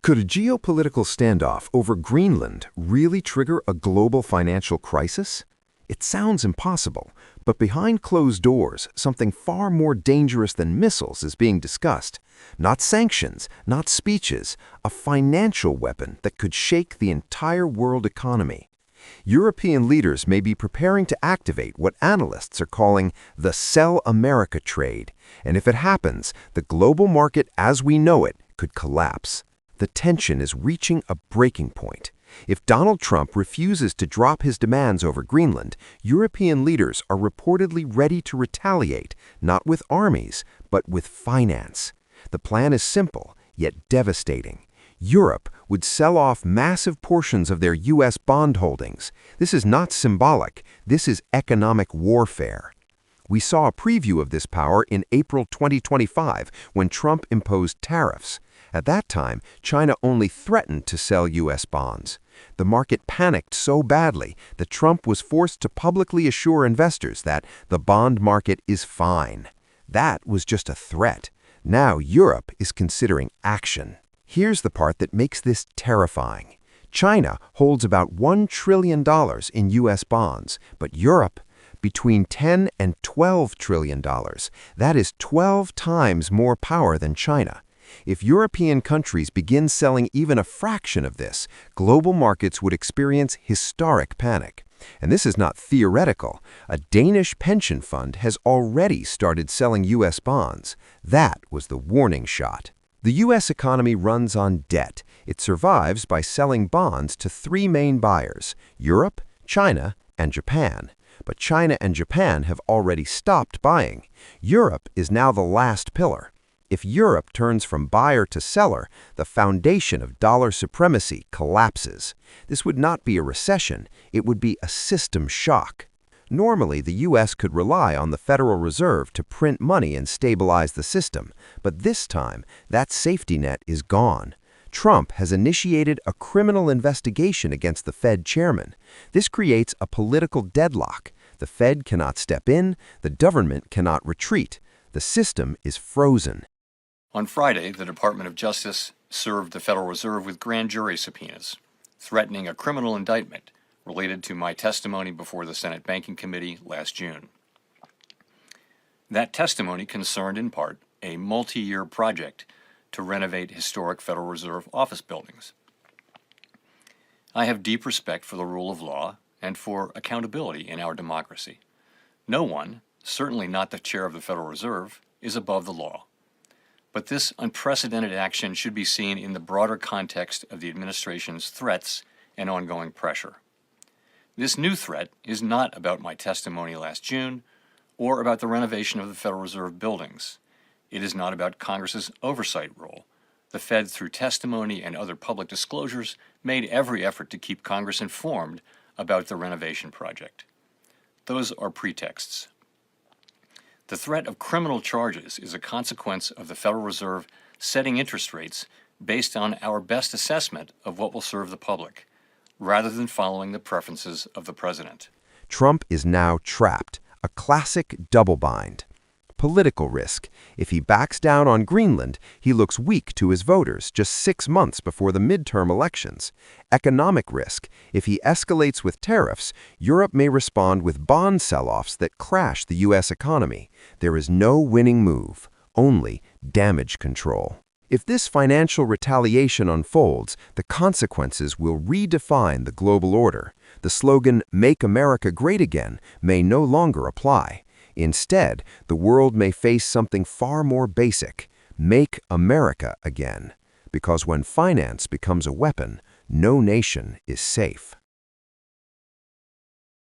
Could a geopolitical standoff over Greenland really trigger a global financial crisis? It sounds impossible, but behind closed doors, something far more dangerous than missiles is being discussed. Not sanctions, not speeches, a financial weapon that could shake the entire world economy. European leaders may be preparing to activate what analysts are calling the Sell America trade, and if it happens, the global market as we know it could collapse. The tension is reaching a breaking point. If Donald Trump refuses to drop his demands over Greenland, European leaders are reportedly ready to retaliate, not with armies, but with finance. The plan is simple, yet devastating. Europe would sell off massive portions of their U.S. bond holdings. This is not symbolic. This is economic warfare. We saw a preview of this power in April 2025 when Trump imposed tariffs. At that time, China only threatened to sell U.S. bonds. The market panicked so badly that Trump was forced to publicly assure investors that the bond market is fine. That was just a threat. Now Europe is considering action. Here's the part that makes this terrifying. China holds about $1 trillion in U.S. bonds, but Europe, between $10 and $12 trillion. That is 12 times more power than China. If European countries begin selling even a fraction of this, global markets would experience historic panic. And this is not theoretical. A Danish pension fund has already started selling U.S. bonds. That was the warning shot. The U.S. economy runs on debt. It survives by selling bonds to three main buyers: Europe, China, and Japan. But China and Japan have already stopped buying. Europe is now the last pillar. If Europe turns from buyer to seller, the foundation of dollar supremacy collapses. This would not be a recession, it would be a system shock. Normally, the U.S. could rely on the Federal Reserve to print money and stabilize the system, but this time, that safety net is gone. Trump has initiated a criminal investigation against the Fed chairman. This creates a political deadlock. The Fed cannot step in, the government cannot retreat. The system is frozen. On Friday, the Department of Justice served the Federal Reserve with grand jury subpoenas, threatening a criminal indictment related to my testimony before the Senate Banking Committee last June. That testimony concerned in part a multi-year project to renovate historic Federal Reserve office buildings. I have deep respect for the rule of law and for accountability in our democracy. No one, certainly not the chair of the Federal Reserve, is above the law. But this unprecedented action should be seen in the broader context of the administration's threats and ongoing pressure. This new threat is not about my testimony last June or about the renovation of the Federal Reserve buildings. It is not about Congress's oversight role. The Fed, through testimony and other public disclosures, made every effort to keep Congress informed about the renovation project. Those are pretexts. The threat of criminal charges is a consequence of the Federal Reserve setting interest rates based on our best assessment of what will serve the public, rather than following the preferences of the president. Trump is now trapped, a classic double bind. Political risk. If he backs down on Greenland, he looks weak to his voters just 6 months before the midterm elections. Economic risk. If he escalates with tariffs, Europe may respond with bond sell-offs that crash the U.S. economy. There is no winning move, only damage control. If this financial retaliation unfolds, the consequences will redefine the global order. The slogan, "Make America Great Again," may no longer apply. Instead, the world may face something far more basic: make America again. Because when finance becomes a weapon, no nation is safe.